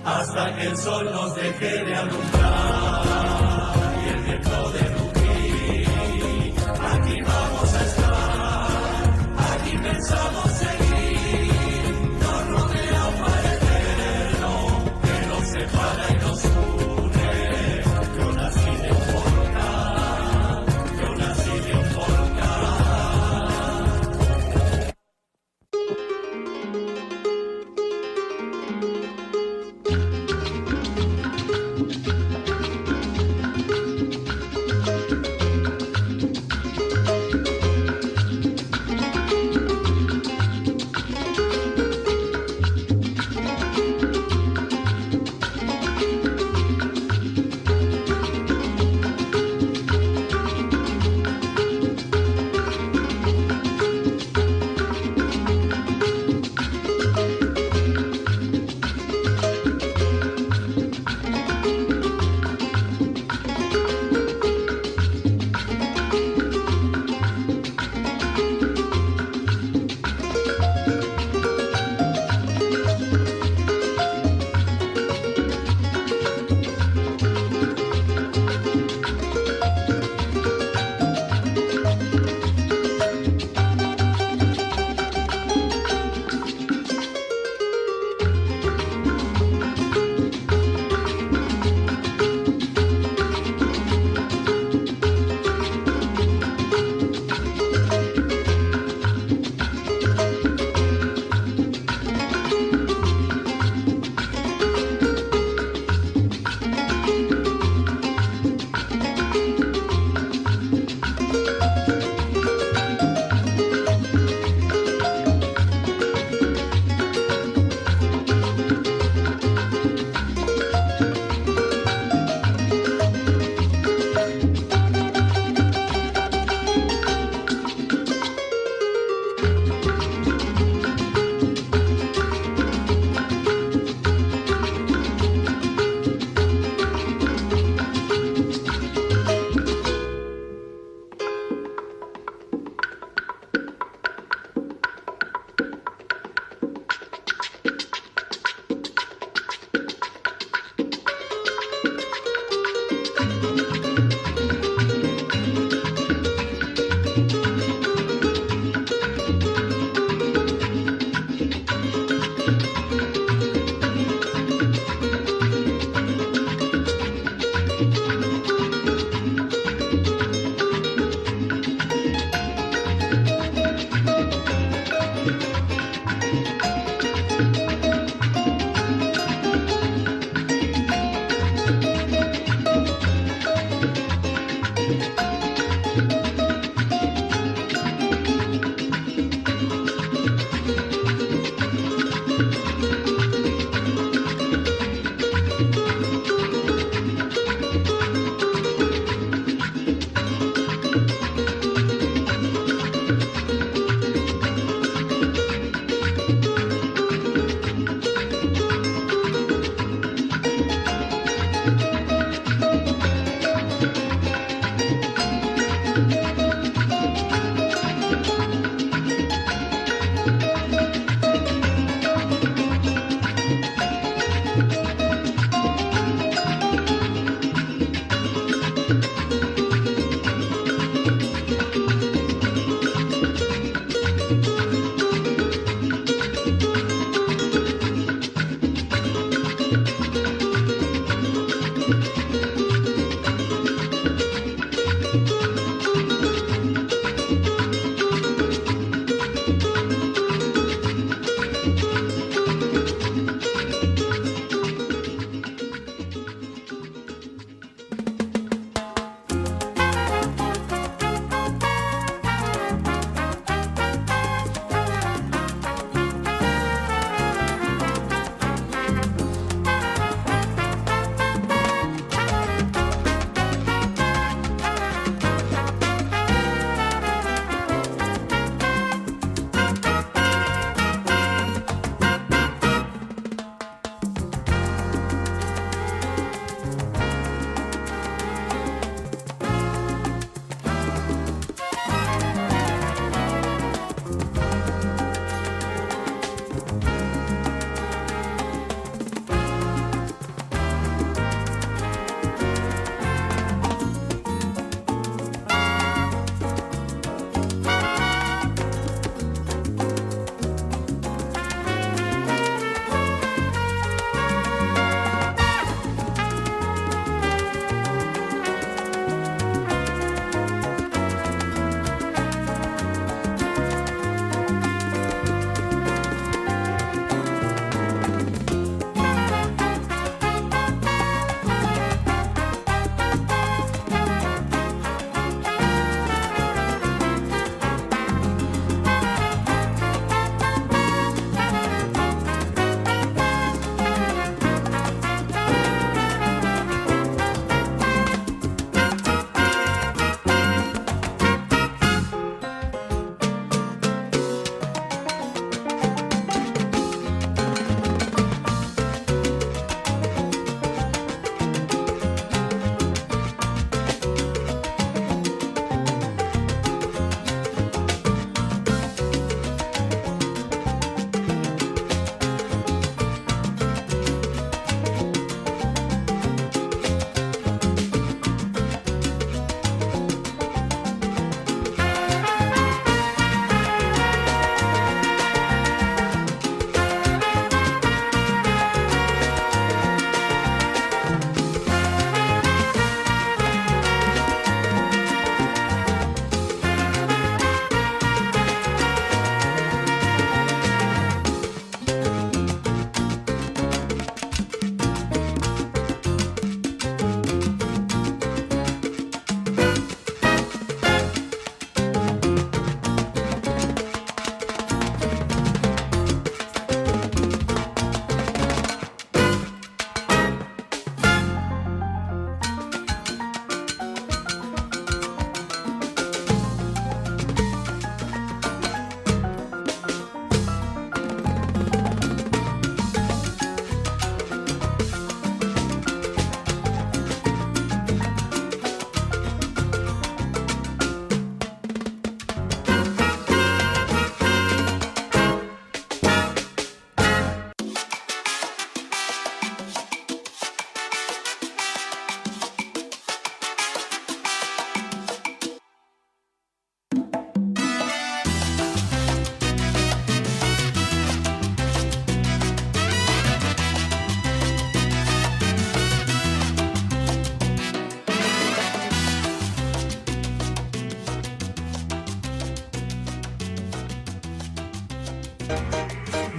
hasta que el sol nos deje de alumbrar y el viento de rugir. Aquí vamos a estar, aquí pensamos seguir, nos rodea para eterno, que nos separa y nos une. Yo nací de un volcán, yo nací de un volcán.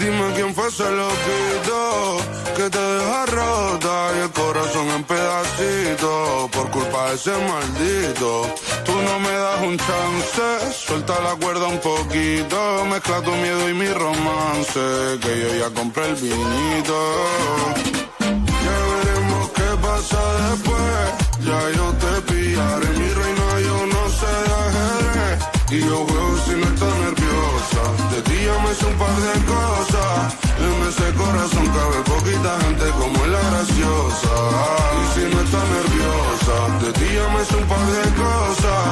Dime quién fue ese loquito que te deja rota y el corazón en pedacitos por culpa de ese maldito. Tú no me das un chance, suelta la cuerda un poquito, mezcla tu miedo y mi romance, que yo ya compré el vinito. Ya veremos qué pasa después, ya yo te pillaré, mi reina, yo no sé de ajedrez, y yo juego si no estás nerviosa, de ti ya me sé un par de cosas, en ese corazón cabe poquita gente como es la graciosa, y si no estás nerviosa, de ti ya me sé un par de cosas,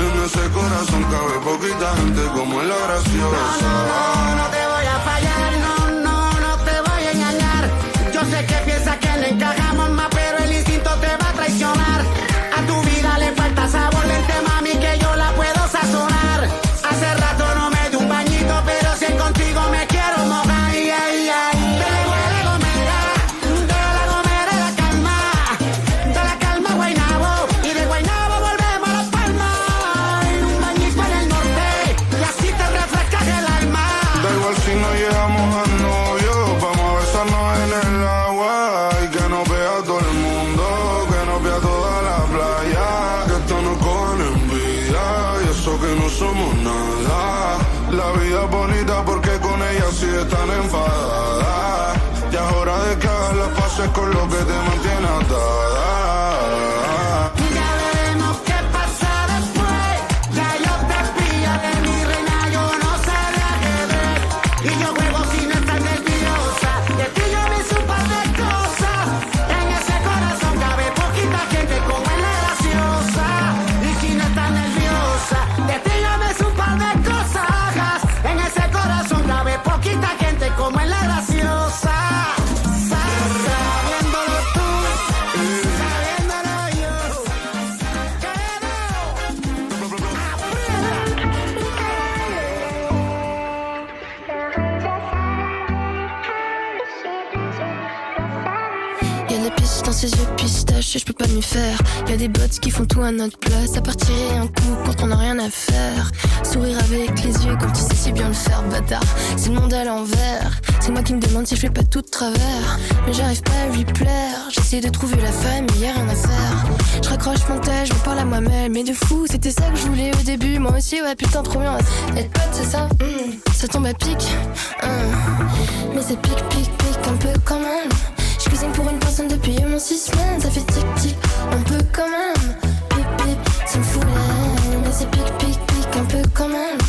en ese corazón cabe poquita gente como es la graciosa. No te voy a fallar, no te voy a engañar, yo sé que piensas que no encajamos más, pero el instinto te va a traicionar, a tu vida le falta sabor, vente mami que yo la puedo sazonar, hace rato no me di un bañito, pero si es contigo me quiero mojar, de la Gomera la calma, de la calma a Guaynabo, y de Guaynabo volvemos a Las Palmas, en un bañito en el norte, y así te refrescas el alma. Da igual si no llegamos a novio, vamos a besarnos en el agua, y que nos vea todo el mundo, que nos vea toda la playa, que esto nos cojan envidia, y eso que no somos nada. La vida es bonita porque con ella sí están enfadadas, ya es hora de que hagas las paces con lo que te mantiene atada. Ya veremos qué pasa después, ya yo te pillaré, mi reina, yo no sé de ajedrez, y yo juego si no estás nerviosa, de ti yo me hice un par de cosas, en ese corazón cabe poquita gente como es la graciosa, y si no estás nerviosa, de ti yo me hice un par de cosas, en ese corazón cabe poquita gente como es la graciosa, sabiéndolo tú, sabiéndolo yo, Y'a des pistes dans ses yeux pistaches et je peux pas m'y faire. Y'a des bots qui font tout à notre place, à part tirer un coup quand on a rien à faire. Sourire avec les yeux comme tu sais si bien le faire, bâtard. C'est le monde à l'envers, c'est moi qui me demande si je fais pas tout de travers. Mais j'arrive pas à lui plaire, j'essaie de trouver la famille, y'a rien à faire. Je raccroche mon tel, je me parle à moi-même. Mais de fou, c'était ça que je voulais au début. Moi aussi, ouais putain trop bien. Être pote c'est ça, ça tombe à pic, mais ça pique, pique, pique un peu quand même. Je cuisine pour une personne depuis mon 6 semaines, ça fait tic-tic, un peu quand même. Pip pip, ça me fout la haine, mais c'est pic pic pic un peu quand même.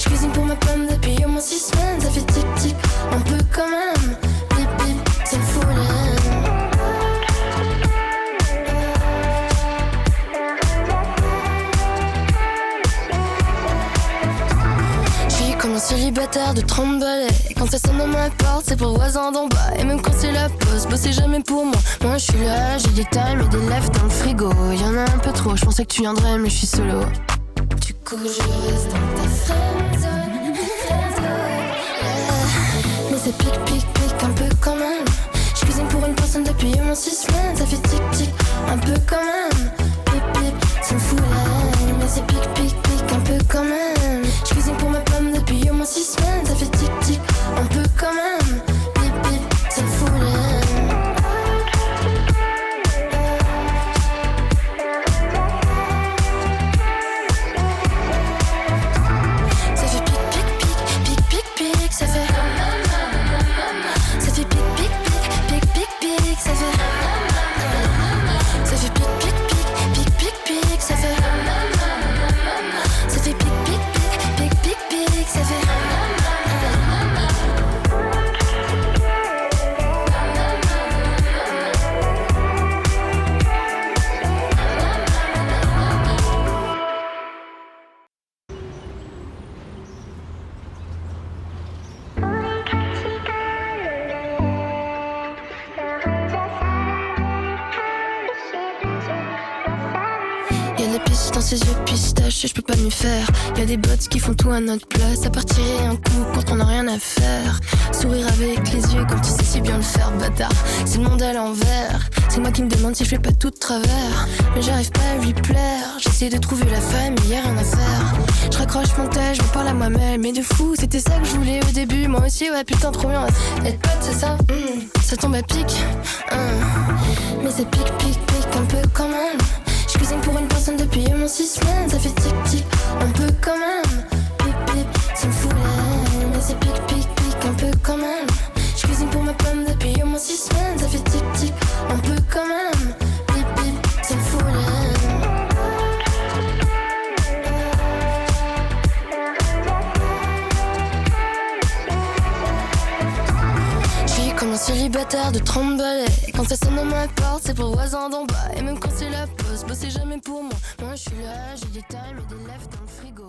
Je cuisine pour ma pomme depuis mon 6 semaines, ça fait tic-tic, un peu quand même. Pip pip, ça me fout la haine. Comme un célibataire de 30 balais. Quand ça sonne dans ma porte, c'est pour le voisin d'en bas. Et même quand c'est la pause, bossez jamais pour moi. Moi je suis là, j'ai des times et des lèvres dans le frigo. Y'en a un peu trop, je pensais que tu viendrais mais je suis solo. Du coup je reste dans ta friendzone, mais ça pique, pique, pique un peu quand même. Je cuisine pour une personne depuis mon 6 semaines, ça fait tic, tic, un peu quand même. Pip, pip, ça me fout la haine, mais c'est pique, pique, pique un peu quand même. Je cuisine pour ma pomme depuis au moins 6 semaines, ça fait tic tic, un peu quand même. Pip pip, ça me fout la haine. Ça fait pic pic pic, pic pic pic, ça fait. Ça fait pic pic pic, pic pic pic, ça fait. Ça fait pic pic pic, pic pic pic, ça fait. Ça fait pic pic pic, pic pic pic, ça fait. Y'a des pistes dans ses yeux pistaches et je peux pas m'y faire. Y'a des bots qui font tout à notre place, à part tirer un coup quand on a rien à faire. Sourire avec les yeux comme tu sais si bien le faire, bâtard. C'est le monde à l'envers, C'est moi qui me demande si je fais pas tout de travers. Mais j'arrive pas à lui plaire. J'essaie de trouver la femme, mais y'a rien à faire. Je raccroche mon tel, je me parle à moi-même. Mais de fou, c'était ça que je voulais au début. Moi aussi, ouais, putain, trop bien. Être pote, c'est ça, ça tombe à pic. Mais ça pique, pique, pique un peu quand même. Je cuisine pour une personne depuis mon 6 semaines. Ça fait tic-tic, un peu quand même. Pip, pip, ça me fout l'air. Mais ça pique, pique, pique un peu quand même. Je cuisine pour ma pomme depuis au moins 6 semaines. Ça fait tic-tic, un peu quand même. Pip, pip, ça me fout l'air. Comme un célibataire de 30 balais. Quand ça sonne à ma porte, c'est pour le voisin d'en bas. Et même quand c'est la pause, bah c'est jamais pour moi. Moi je suis là, j'ai des tailles et des lèvres dans le frigo.